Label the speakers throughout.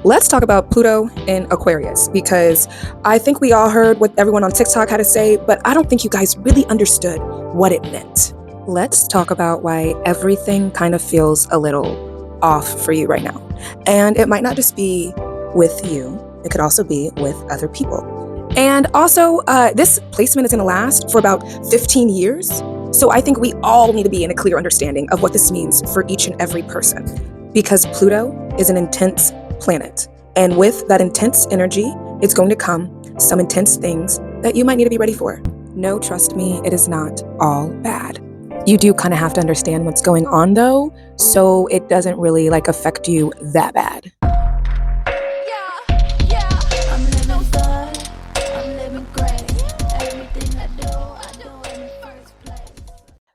Speaker 1: Let's talk about Pluto in Aquarius because I think we all heard what everyone on TikTok had to say, but I don't think you guys really understood what it meant. Let's talk about why everything kind of feels a little off for you right now. And it might not just be with you, it could also be with other people. And also, this placement is going to last for about 15 years. So I think we all need to be in a clear understanding of what this means for each and every person, because Pluto is an intense planet. And with that intense energy, it's going to come some intense things that you might need to be ready for. No, trust me, it is not all bad. You do kind of have to understand what's going on though, so it doesn't really affect you that bad.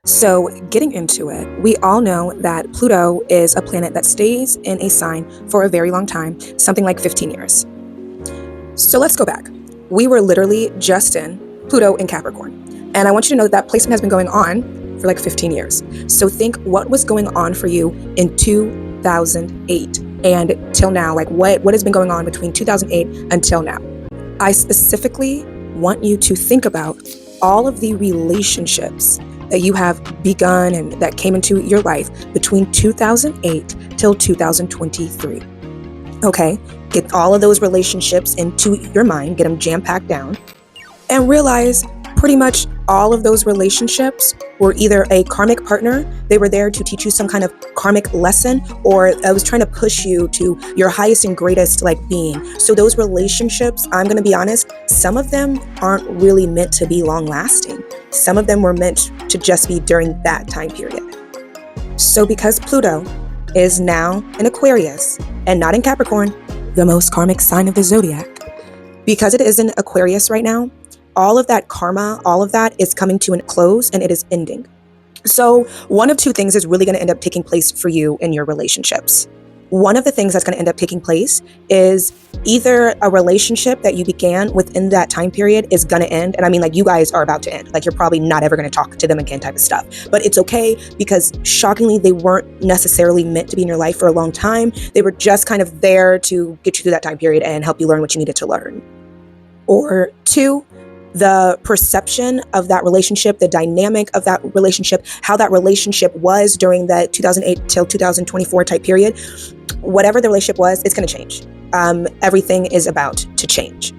Speaker 1: So getting into it, we all know that Pluto is a planet that stays in a sign for a very long time, something like 15 years. So let's go back. We were literally just in Pluto in Capricorn. And I want you to know that placement has been going on for 15 years. So think what was going on for you in 2008 and till now, what has been going on between 2008 until now. I specifically want you to think about all of the relationships that you have begun and that came into your life between 2008 till 2023. Okay, get all of those relationships into your mind, get them jam-packed down, and realize pretty much all of those relationships were either a karmic partner, they were there to teach you some kind of karmic lesson, or I was trying to push you to your highest and greatest being. So those relationships, I'm going to be honest, some of them aren't really meant to be long lasting. Some of them were meant to just be during that time period. So because Pluto is now in Aquarius and not in Capricorn, the most karmic sign of the zodiac, because it is in Aquarius right now, all of that karma, all of that is coming to a close and it is ending. So one of two things is really going to end up taking place for you in your relationships. One of the things that's going to end up taking place is either a relationship that you began within that time period is going to end. And I mean, you guys are about to end. You're probably not ever going to talk to them again type of stuff. But it's okay because shockingly, they weren't necessarily meant to be in your life for a long time. They were just kind of there to get you through that time period and help you learn what you needed to learn. Or two, the perception of that relationship, the dynamic of that relationship, how that relationship was during the 2008 till 2024 type period, whatever the relationship was, it's going to change. Everything is about to change.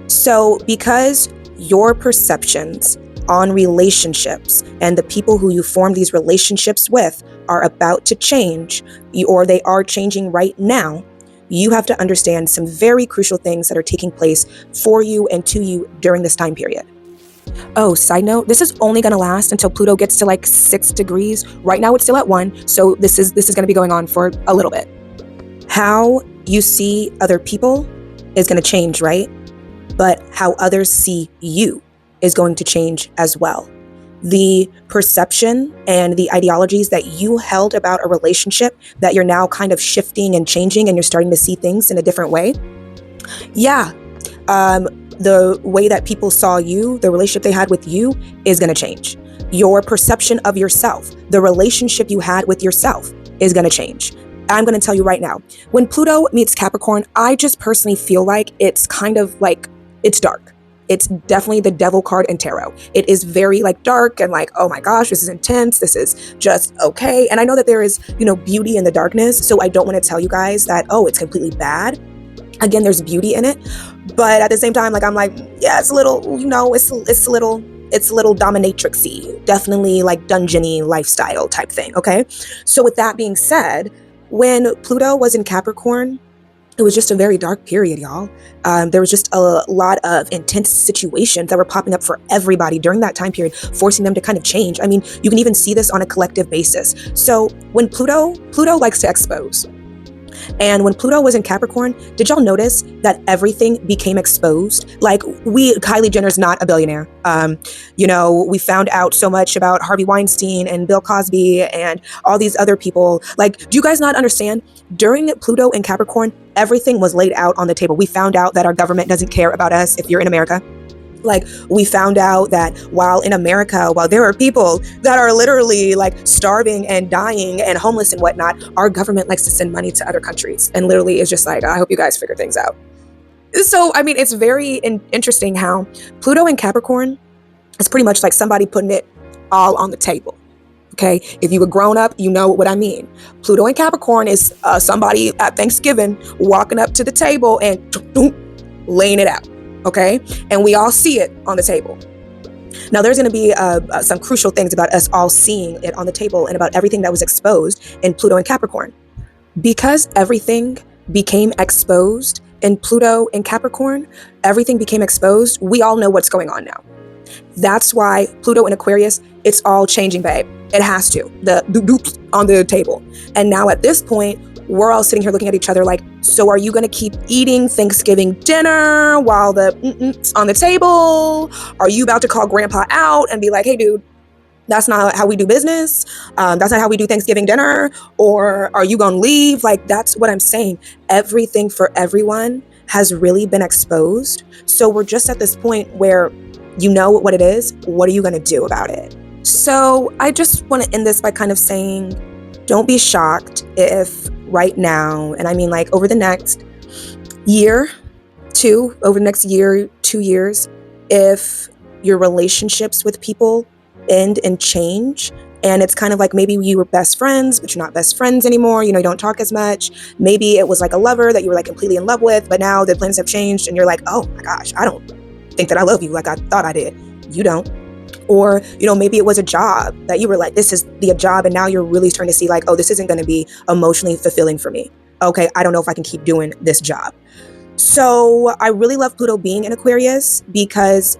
Speaker 1: So because your perceptions on relationships and the people who you form these relationships with are about to change, or they are changing right now, you have to understand some very crucial things that are taking place for you and to you during this time period. Oh, side note, this is only going to last until Pluto gets to 6 degrees. Right now it's still at 1, so this is going to be going on for a little bit. How you see other people is going to change, right? But how others see you is going to change as well. The perception and the ideologies that you held about a relationship that you're now kind of shifting and changing and you're starting to see things in a different way. Yeah. The way that people saw you, the relationship they had with you is going to change. Your perception of yourself, the relationship you had with yourself is going to change. I'm going to tell you right now, when Pluto meets Capricorn, I just personally feel like it's kind of it's dark. It's definitely the devil card in tarot. It is very dark and oh my gosh, this is intense. This is just okay. And I know that there is, beauty in the darkness. So I don't want to tell you guys that, oh, it's completely bad. Again, there's beauty in it. But at the same time, yeah, it's a little, it's a little dominatrix-y, definitely dungeon-y lifestyle type thing. Okay. So with that being said, when Pluto was in Capricorn, it was just a very dark period, y'all. There was just a lot of intense situations that were popping up for everybody during that time period, forcing them to kind of change. I mean, you can even see this on a collective basis. So when Pluto likes to expose. And when Pluto was in Capricorn, did y'all notice that everything became exposed? Kylie Jenner's not a billionaire. We found out so much about Harvey Weinstein and Bill Cosby and all these other people. Do you guys not understand? During Pluto in Capricorn, everything was laid out on the table. We found out that our government doesn't care about us if you're in America. Like, we found out that while in America, while there are people that are literally like starving and dying and homeless and whatnot, our government likes to send money to other countries and literally is just like, I hope you guys figure things out. So, I mean, it's very interesting how Pluto and Capricorn is pretty much like somebody putting it all on the table. Okay, if you were grown up, you know what I mean. Pluto and Capricorn is somebody at Thanksgiving walking up to the table and laying it out. Okay, and we all see it on the table. Now, there's going to be some crucial things about us all seeing it on the table and about everything that was exposed in Pluto and Capricorn. Because everything became exposed in Pluto and Capricorn, everything became exposed. We all know what's going on now. That's why Pluto and Aquarius, it's all changing, babe. It has to. The doops on the table. And now at this point, we're all sitting here looking at each other like, so are you going to keep eating Thanksgiving dinner while the on the table? Are you about to call grandpa out and be like, hey, dude, that's not how we do business. That's not how we do Thanksgiving dinner. Or are you going to leave? Like, that's what I'm saying. Everything for everyone has really been exposed. So we're just at this point where you know what it is. What are you going to do about it? So I just want to end this by kind of saying, don't be shocked if right now, and I mean like over the next year, 2 years, if your relationships with people end and change, and it's kind of like maybe you were best friends, but you're not best friends anymore, you don't talk as much. Maybe it was like a lover that you were like completely in love with, but now the plans have changed and you're like, oh my gosh, I don't think that I love you like I thought I did. You don't. Or, maybe it was a job that you were like, this is the job, and now you're really starting to see like, oh, this isn't going to be emotionally fulfilling for me. Okay, I don't know if I can keep doing this job. So I really love Pluto being in Aquarius because,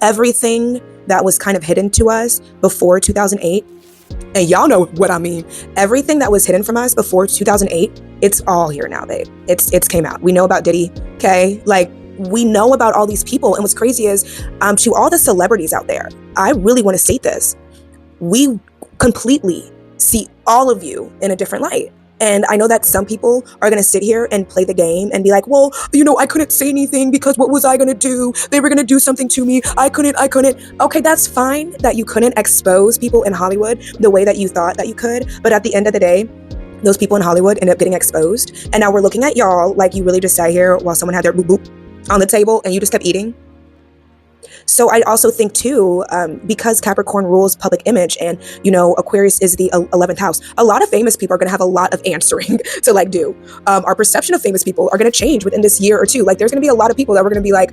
Speaker 1: everything that was kind of hidden to us before 2008, and y'all know what I mean, everything that was hidden from us before 2008, it's all here now, babe. It's came out. We know about Diddy, okay? Like, we know about all these people. And what's crazy is to all the celebrities out there, I really want to state this. We completely see all of you in a different light. And I know that some people are going to sit here and play the game and be like, well, I couldn't say anything because what was I going to do? They were going to do something to me. I couldn't. Okay, that's fine that you couldn't expose people in Hollywood the way that you thought that you could. But at the end of the day, those people in Hollywood end up getting exposed. And now we're looking at y'all like you really just sat here while someone had their boop boop on the table and you just kept eating. So I also think too, because Capricorn rules public image and, Aquarius is the 11th house, a lot of famous people are going to have a lot of answering to do. Our perception of famous people are going to change within this year or two. Like, there's going to be a lot of people that we're going to be like,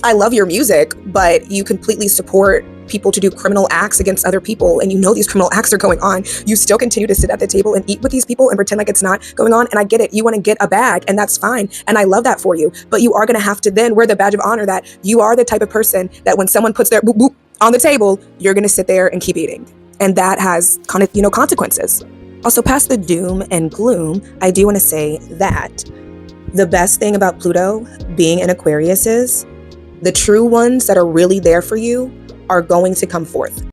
Speaker 1: I love your music, but you completely support people to do criminal acts against other people, and these criminal acts are going on. You still continue to sit at the table and eat with these people and pretend like it's not going on. And I get it. You want to get a bag, and that's fine. And I love that for you. But you are going to have to then wear the badge of honor that you are the type of person that when someone puts their boop boop on the table, you're going to sit there and keep eating. And that has kind of, consequences. Also, past the doom and gloom, I do want to say that the best thing about Pluto being in Aquarius is the true ones that are really there for you are going to come forth.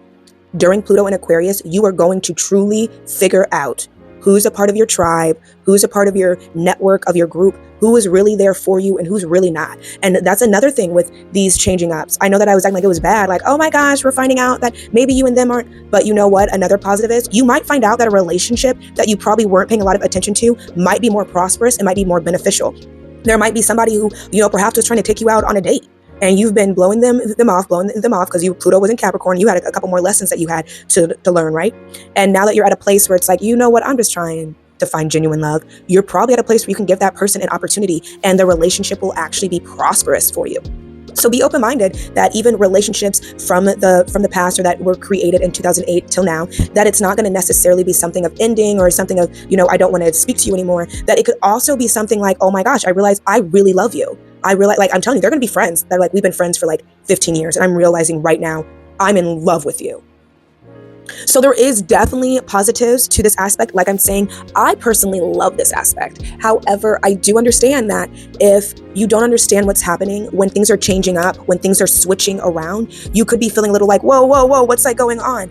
Speaker 1: During Pluto in Aquarius, you are going to truly figure out who's a part of your tribe, who's a part of your network, of your group, who is really there for you and who's really not. And that's another thing with these changing ups. I know that I was acting like it was bad, like, oh my gosh, we're finding out that maybe you and them aren't. But you know what? Another positive is you might find out that a relationship that you probably weren't paying a lot of attention to might be more prosperous and might be more beneficial. There might be somebody who, perhaps was trying to take you out on a date. And you've been blowing them off because Pluto was in Capricorn. You had a couple more lessons that you had to learn, right? And now that you're at a place where it's like, you know what, I'm just trying to find genuine love. You're probably at a place where you can give that person an opportunity and the relationship will actually be prosperous for you. So be open-minded that even relationships from the past or that were created in 2008 till now, that it's not going to necessarily be something of ending or something of, I don't want to speak to you anymore. That it could also be something like, oh my gosh, I realize I really love you. I realize, like, I'm telling you, they're going to be friends. They're like, we've been friends for like 15 years. And I'm realizing right now I'm in love with you. So there is definitely positives to this aspect. Like I'm saying, I personally love this aspect. However, I do understand that if you don't understand what's happening, when things are changing up, when things are switching around, you could be feeling a little like, whoa, whoa, whoa, what's like going on?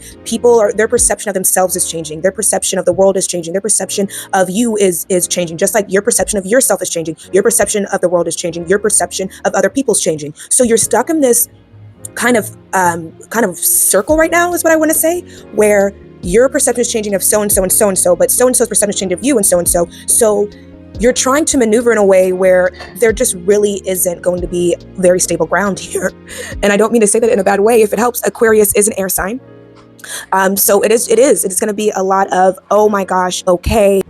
Speaker 1: Their perception of themselves is changing. Their perception of the world is changing. Their perception of you is changing. Just like your perception of yourself is changing. Your perception of the world is changing. Your perception of other people's changing. So you're stuck in this kind of circle right now, is what I want to say, where your perception is changing of so and so and so and so, but so and so's perception is changing of you and so and so. So you're trying to maneuver in a way where there just really isn't going to be very stable ground here. And I don't mean to say that in a bad way. If it helps, Aquarius is an air sign. So it is going to be a lot of, oh my gosh, okay.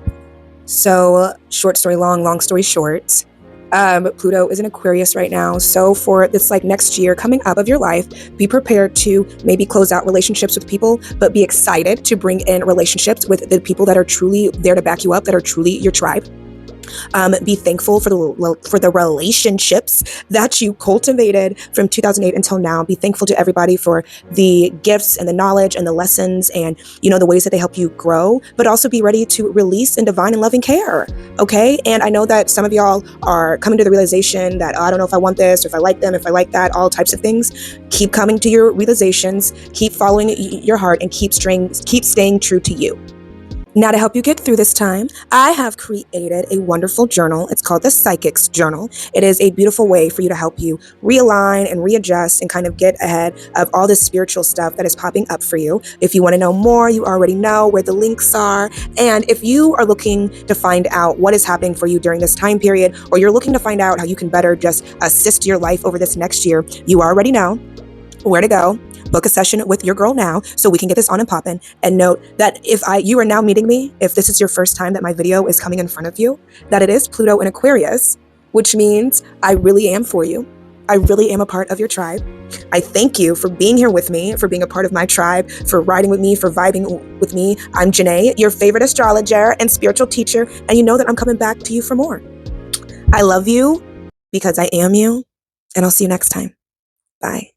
Speaker 1: So short story long, long story short. Pluto is in Aquarius right now. So for this like next year coming up of your life, be prepared to maybe close out relationships with people, but be excited to bring in relationships with the people that are truly there to back you up, that are truly your tribe. Be thankful for the relationships that you cultivated from 2008 until now. Be thankful to everybody for the gifts and the knowledge and the lessons and, the ways that they help you grow, but also be ready to release in divine and loving care. Okay. And I know that some of y'all are coming to the realization that, oh, I don't know if I want this, or if I like them, if I like that, all types of things. Keep coming to your realizations, keep following your heart, and keep staying true to you. Now, to help you get through this time, I have created a wonderful journal. It's called the Psychic's Journal. It is a beautiful way for you to help you realign and readjust and kind of get ahead of all this spiritual stuff that is popping up for you. If you want to know more, you already know where the links are. And if you are looking to find out what is happening for you during this time period, or you're looking to find out how you can better just assist your life over this next year, you already know where to go. Book a session with your girl now so we can get this on and popping. And note that if you are now meeting me, if this is your first time that my video is coming in front of you, that it is Pluto in Aquarius, which means I really am for you. I really am a part of your tribe. I thank you for being here with me, for being a part of my tribe, for riding with me, for vibing with me. I'm Janae, your favorite astrologer and spiritual teacher, and you know that I'm coming back to you for more. I love you because I am you, and I'll see you next time. Bye.